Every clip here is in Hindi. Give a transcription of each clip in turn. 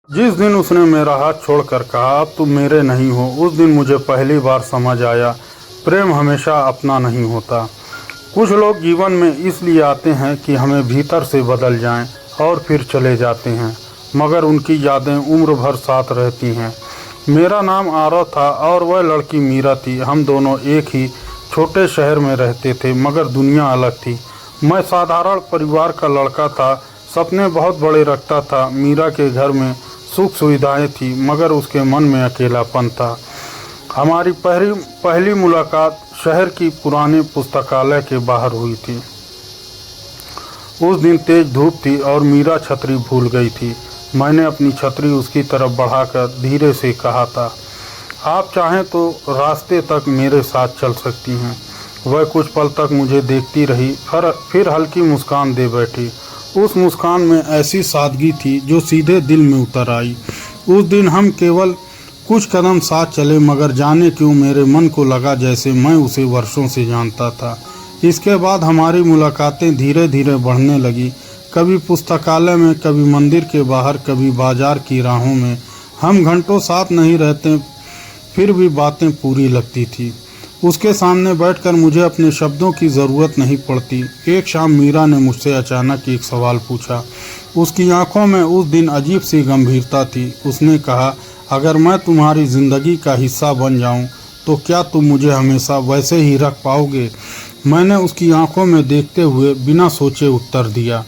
जिस दिन उसने मेरा हाथ छोड़कर कहा अब तुम मेरे नहीं हो, उस दिन मुझे पहली बार समझ आया प्रेम हमेशा अपना नहीं होता। कुछ लोग जीवन में इसलिए आते हैं कि हमें भीतर से बदल जाएं और फिर चले जाते हैं, मगर उनकी यादें उम्र भर साथ रहती हैं। मेरा नाम आरव था और वह लड़की मीरा थी। हम दोनों एक ही छोटे शहर में रहते थे, मगर दुनिया अलग थी। मैं साधारण परिवार का लड़का था, सपने बहुत बड़े रखता था। मीरा के घर में सुख सुविधाएं थी, मगर उसके मन में अकेलापन था। हमारी पहली मुलाकात शहर की पुराने पुस्तकालय के बाहर हुई थी। उस दिन तेज धूप थी और मीरा छतरी भूल गई थी। मैंने अपनी छतरी उसकी तरफ बढ़ाकर धीरे से कहा था, आप चाहें तो रास्ते तक मेरे साथ चल सकती हैं। वह कुछ पल तक मुझे देखती रही, फिर हल्की मुस्कान दे बैठी। उस मुस्कान में ऐसी सादगी थी जो सीधे दिल में उतर आई। उस दिन हम केवल कुछ कदम साथ चले, मगर जाने क्यों मेरे मन को लगा जैसे मैं उसे वर्षों से जानता था। इसके बाद हमारी मुलाकातें धीरे धीरे बढ़ने लगी। कभी पुस्तकालय में, कभी मंदिर के बाहर, कभी बाजार की राहों में। हम घंटों साथ नहीं रहते, फिर भी बातें पूरी लगती थी। उसके सामने बैठकर मुझे अपने शब्दों की ज़रूरत नहीं पड़ती। एक शाम मीरा ने मुझसे अचानक एक सवाल पूछा। उसकी आंखों में उस दिन अजीब सी गंभीरता थी। उसने कहा, अगर मैं तुम्हारी ज़िंदगी का हिस्सा बन जाऊं, तो क्या तुम मुझे हमेशा वैसे ही रख पाओगे? मैंने उसकी आंखों में देखते हुए बिना सोचे उत्तर दिया,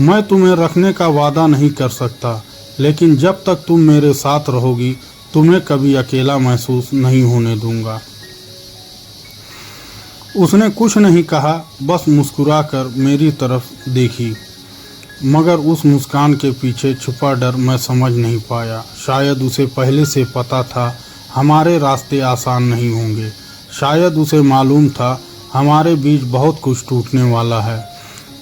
मैं तुम्हें रखने का वादा नहीं कर सकता, लेकिन जब तक तुम मेरे साथ रहोगी, तुम्हें कभी अकेला महसूस नहीं होने दूंगा। उसने कुछ नहीं कहा, बस मुस्कुराकर मेरी तरफ देखी, मगर उस मुस्कान के पीछे छुपा डर मैं समझ नहीं पाया। शायद उसे पहले से पता था हमारे रास्ते आसान नहीं होंगे। शायद उसे मालूम था हमारे बीच बहुत कुछ टूटने वाला है।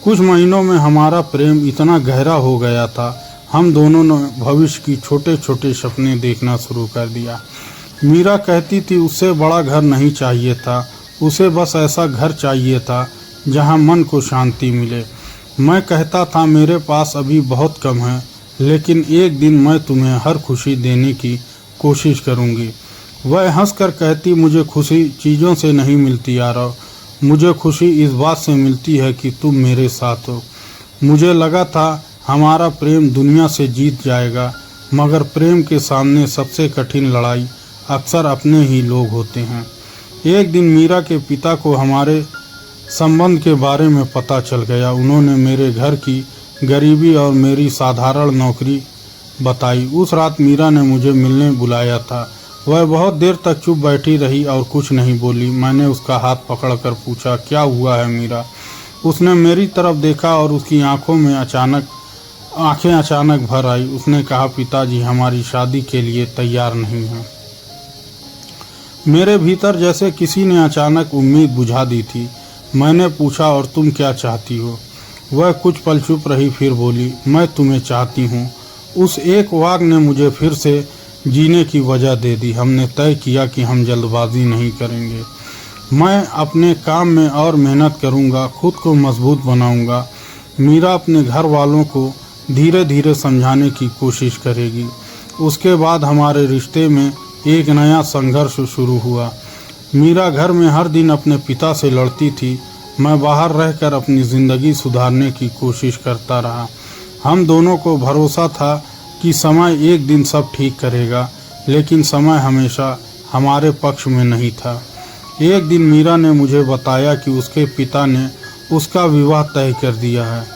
कुछ महीनों में हमारा प्रेम इतना गहरा हो गया था, हम दोनों ने भविष्य की छोटे छोटे सपने देखना शुरू कर दिया। मीरा कहती थी उससे बड़ा घर नहीं चाहिए था, उसे बस ऐसा घर चाहिए था जहां मन को शांति मिले। मैं कहता था मेरे पास अभी बहुत कम है, लेकिन एक दिन मैं तुम्हें हर खुशी देने की कोशिश करूंगी। वह हंसकर कहती, मुझे खुशी चीज़ों से नहीं मिलती आरव, मुझे खुशी इस बात से मिलती है कि तुम मेरे साथ हो। मुझे लगा था हमारा प्रेम दुनिया से जीत जाएगा, मगर प्रेम के सामने सबसे कठिन लड़ाई अक्सर अपने ही लोग होते हैं। एक दिन मीरा के पिता को हमारे संबंध के बारे में पता चल गया। उन्होंने मेरे घर की गरीबी और मेरी साधारण नौकरी बताई। उस रात मीरा ने मुझे मिलने बुलाया था। वह बहुत देर तक चुप बैठी रही और कुछ नहीं बोली। मैंने उसका हाथ पकड़कर पूछा, क्या हुआ है मीरा? उसने मेरी तरफ देखा और उसकी आंखें अचानक भर आई। उसने कहा, पिताजी हमारी शादी के लिए तैयार नहीं हैं। मेरे भीतर जैसे किसी ने अचानक उम्मीद बुझा दी थी। मैंने पूछा, और तुम क्या चाहती हो? वह कुछ पल चुप रही, फिर बोली, मैं तुम्हें चाहती हूँ। उस एक वाक्य ने मुझे फिर से जीने की वजह दे दी। हमने तय किया कि हम जल्दबाजी नहीं करेंगे। मैं अपने काम में और मेहनत करूँगा, खुद को मजबूत बनाऊँगा। मीरा अपने घर वालों को धीरे धीरे समझाने की कोशिश करेगी। उसके बाद हमारे रिश्ते में एक नया संघर्ष शुरू हुआ। मीरा घर में हर दिन अपने पिता से लड़ती थी। मैं बाहर रहकर अपनी ज़िंदगी सुधारने की कोशिश करता रहा। हम दोनों को भरोसा था कि समय एक दिन सब ठीक करेगा, लेकिन समय हमेशा हमारे पक्ष में नहीं था। एक दिन मीरा ने मुझे बताया कि उसके पिता ने उसका विवाह तय कर दिया है।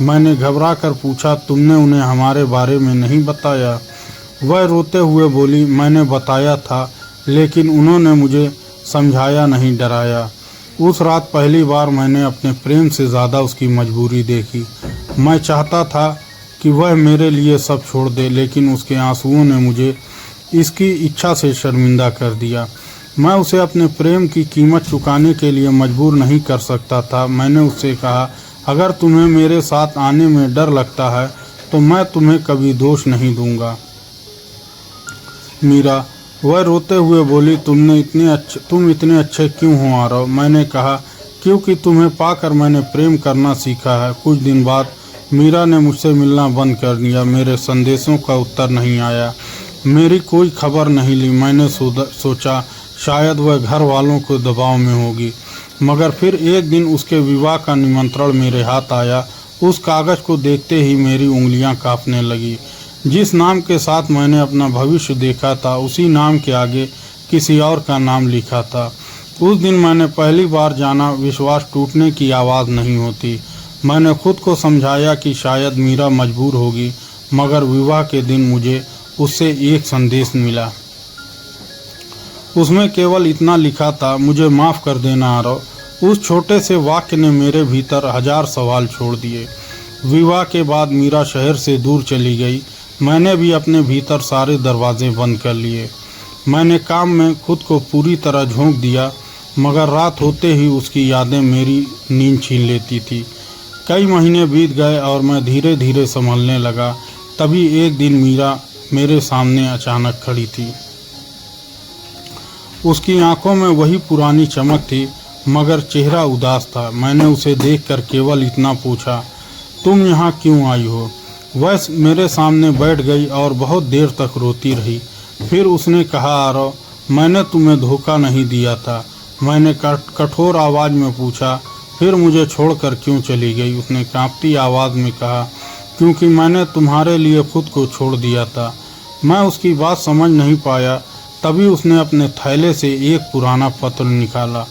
मैंने घबरा कर पूछा, तुमने उन्हें हमारे बारे में नहीं बताया? वह रोते हुए बोली, मैंने बताया था, लेकिन उन्होंने मुझे समझाया नहीं, डराया। उस रात पहली बार मैंने अपने प्रेम से ज़्यादा उसकी मजबूरी देखी। मैं चाहता था कि वह मेरे लिए सब छोड़ दे, लेकिन उसके आंसुओं ने मुझे इसकी इच्छा से शर्मिंदा कर दिया। मैं उसे अपने प्रेम की कीमत चुकाने के लिए मजबूर नहीं कर सकता था। मैंने उससे कहा, अगर तुम्हें मेरे साथ आने में डर लगता है तो मैं तुम्हें कभी दोष नहीं दूंगा। मीरा, वह रोते हुए बोली, तुम इतने अच्छे क्यों हो आरव? मैंने कहा, क्योंकि तुम्हें पाकर मैंने प्रेम करना सीखा है। कुछ दिन बाद मीरा ने मुझसे मिलना बंद कर दिया। मेरे संदेशों का उत्तर नहीं आया, मेरी कोई खबर नहीं ली। मैंने सोचा शायद वह घर वालों के दबाव में होगी, मगर फिर एक दिन उसके विवाह का निमंत्रण मेरे हाथ आया। उस कागज़ को देखते ही मेरी उंगलियां कांपने लगी। जिस नाम के साथ मैंने अपना भविष्य देखा था, उसी नाम के आगे किसी और का नाम लिखा था। उस दिन मैंने पहली बार जाना विश्वास टूटने की आवाज़ नहीं होती। मैंने खुद को समझाया कि शायद मीरा मजबूर होगी, मगर विवाह के दिन मुझे उससे एक संदेश मिला। उसमें केवल इतना लिखा था, मुझे माफ़ कर देना आरव। उस छोटे से वाक्य ने मेरे भीतर 1000 सवाल छोड़ दिए। विवाह के बाद मीरा शहर से दूर चली गई। मैंने भी अपने भीतर सारे दरवाजे बंद कर लिए। मैंने काम में खुद को पूरी तरह झोंक दिया, मगर रात होते ही उसकी यादें मेरी नींद छीन लेती थी। कई महीने बीत गए और मैं धीरे धीरे संभलने लगा। तभी एक दिन मीरा मेरे सामने अचानक खड़ी थी। उसकी आंखों में वही पुरानी चमक थी, मगर चेहरा उदास था। मैंने उसे देखकर केवल इतना पूछा, तुम यहाँ क्यों आई हो? वह मेरे सामने बैठ गई और बहुत देर तक रोती रही। फिर उसने कहा, आरव, मैंने तुम्हें धोखा नहीं दिया था। मैंने कठोर आवाज़ में पूछा, फिर मुझे छोड़कर क्यों चली गई? उसने कांपती आवाज़ में कहा, क्योंकि मैंने तुम्हारे लिए खुद को छोड़ दिया था। मैं उसकी बात समझ नहीं पाया। तभी उसने अपने थैले से एक पुराना पत्र निकाला।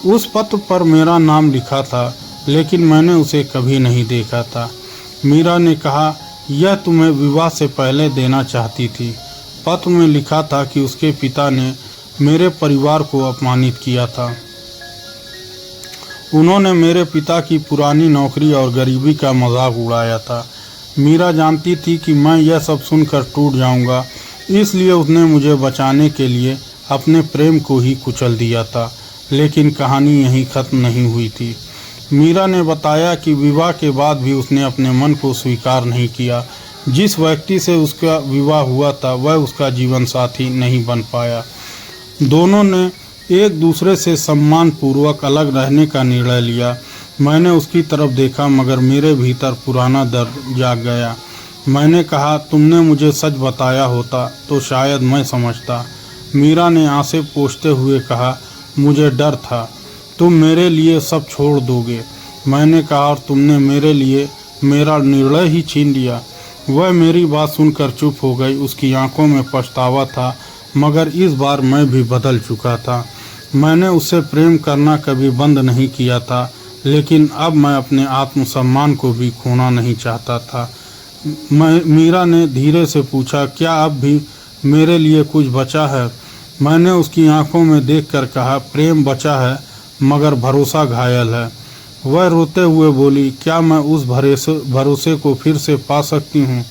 उस पत्र पर मेरा नाम लिखा था, लेकिन मैंने उसे कभी नहीं देखा था। मीरा ने कहा, यह तुम्हें विवाह से पहले देना चाहती थी। पत्र में लिखा था कि उसके पिता ने मेरे परिवार को अपमानित किया था। उन्होंने मेरे पिता की पुरानी नौकरी और गरीबी का मजाक उड़ाया था। मीरा जानती थी कि मैं यह सब सुनकर टूट जाऊंगा, इसलिए उसने मुझे बचाने के लिए अपने प्रेम को ही कुचल दिया था। लेकिन कहानी यहीं ख़त्म नहीं हुई थी। मीरा ने बताया कि विवाह के बाद भी उसने अपने मन को स्वीकार नहीं किया। जिस व्यक्ति से उसका विवाह हुआ था, वह उसका जीवन साथी नहीं बन पाया। दोनों ने एक दूसरे से सम्मानपूर्वक अलग रहने का निर्णय लिया। मैंने उसकी तरफ देखा, मगर मेरे भीतर पुराना दर्द जाग गया। मैंने कहा, तुमने मुझे सच बताया होता तो शायद मैं समझता। मीरा ने आंखें पोंछते हुए कहा, मुझे डर था तुम मेरे लिए सब छोड़ दोगे। मैंने कहा, और तुमने मेरे लिए मेरा निर्णय ही छीन लिया। वह मेरी बात सुनकर चुप हो गई। उसकी आंखों में पछतावा था, मगर इस बार मैं भी बदल चुका था। मैंने उससे प्रेम करना कभी बंद नहीं किया था, लेकिन अब मैं अपने आत्मसम्मान को भी खोना नहीं चाहता था। मीरा ने धीरे से पूछा, क्या अब भी मेरे लिए कुछ बचा है? मैंने उसकी आंखों में देखकर कहा, प्रेम बचा है, मगर भरोसा घायल है। वह रोते हुए बोली, क्या मैं उस भरोसे को फिर से पा सकती हूँ?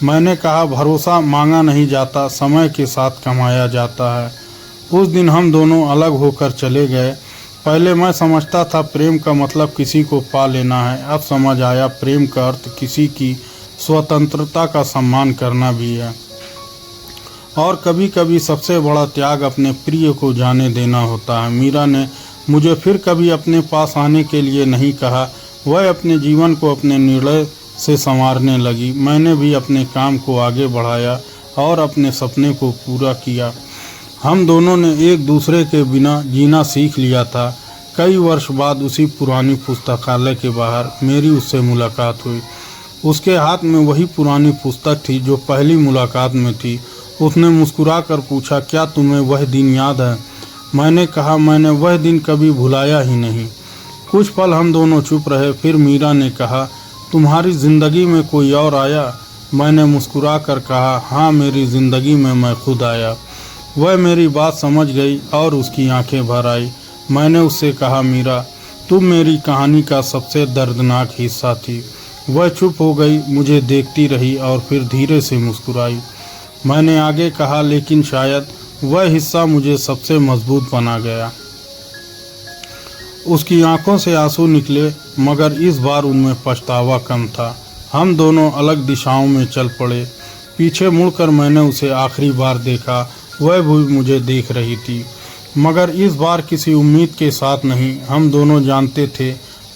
मैंने कहा, भरोसा मांगा नहीं जाता, समय के साथ कमाया जाता है। उस दिन हम दोनों अलग होकर चले गए। पहले मैं समझता था प्रेम का मतलब किसी को पा लेना है। अब समझ आया, प्रेम का अर्थ किसी की स्वतंत्रता का सम्मान करना भी है। और कभी कभी सबसे बड़ा त्याग अपने प्रिय को जाने देना होता है। मीरा ने मुझे फिर कभी अपने पास आने के लिए नहीं कहा। वह अपने जीवन को अपने निर्णय से संवारने लगी। मैंने भी अपने काम को आगे बढ़ाया और अपने सपने को पूरा किया। हम दोनों ने एक दूसरे के बिना जीना सीख लिया था। कई वर्ष बाद उसी पुरानी पुस्तकालय के बाहर मेरी उससे मुलाकात हुई। उसके हाथ में वही पुरानी पुस्तक थी जो पहली मुलाकात में थी। उसने मुस्कुराकर पूछा, क्या तुम्हें वह दिन याद है? मैंने कहा, मैंने वह दिन कभी भुलाया ही नहीं। कुछ पल हम दोनों चुप रहे। फिर मीरा ने कहा, तुम्हारी ज़िंदगी में कोई और आया? मैंने मुस्कुराकर कहा, हाँ, मेरी ज़िंदगी में मैं खुद आया। वह मेरी बात समझ गई और उसकी आंखें भर आई। मैंने उससे कहा, मीरा, तुम मेरी कहानी का सबसे दर्दनाक हिस्सा थी। वह चुप हो गई, मुझे देखती रही और फिर धीरे से मुस्कुराई। मैंने आगे कहा, लेकिन शायद वह हिस्सा मुझे सबसे मजबूत बना गया। उसकी आंखों से आंसू निकले, मगर इस बार उनमें पछतावा कम था। हम दोनों अलग दिशाओं में चल पड़े। पीछे मुड़कर मैंने उसे आखिरी बार देखा। वह भी मुझे देख रही थी, मगर इस बार किसी उम्मीद के साथ नहीं। हम दोनों जानते थे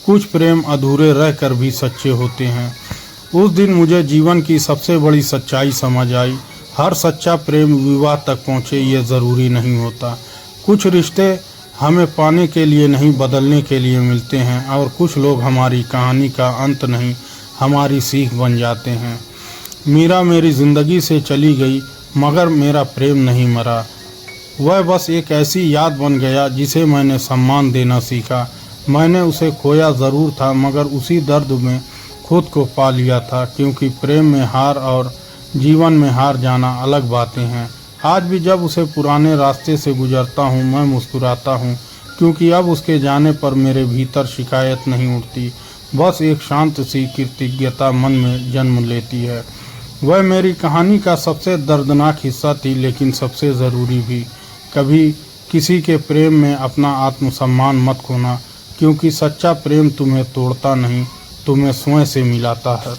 कुछ प्रेम अधूरे रहकर भी सच्चे होते हैं। उस दिन मुझे जीवन की सबसे बड़ी सच्चाई समझ आई। हर सच्चा प्रेम विवाह तक पहुँचे ये ज़रूरी नहीं होता। कुछ रिश्ते हमें पाने के लिए नहीं बदलने के लिए मिलते हैं, और कुछ लोग हमारी कहानी का अंत नहीं हमारी सीख बन जाते हैं। मीरा मेरी ज़िंदगी से चली गई, मगर मेरा प्रेम नहीं मरा। वह बस एक ऐसी याद बन गया जिसे मैंने सम्मान देना सीखा। मैंने उसे खोया ज़रूर था, मगर उसी दर्द में खुद को पा लिया था, क्योंकि प्रेम में हार और जीवन में हार जाना अलग बातें हैं। आज भी जब उसे पुराने रास्ते से गुजरता हूँ मैं मुस्कुराता हूँ, क्योंकि अब उसके जाने पर मेरे भीतर शिकायत नहीं उठती, बस एक शांत सी कृतज्ञता मन में जन्म लेती है। वह मेरी कहानी का सबसे दर्दनाक हिस्सा थी, लेकिन सबसे ज़रूरी भी। कभी किसी के प्रेम में अपना आत्मसम्मान मत खोना, क्योंकि सच्चा प्रेम तुम्हें तोड़ता नहीं, तुम्हें स्वयं से मिलाता है।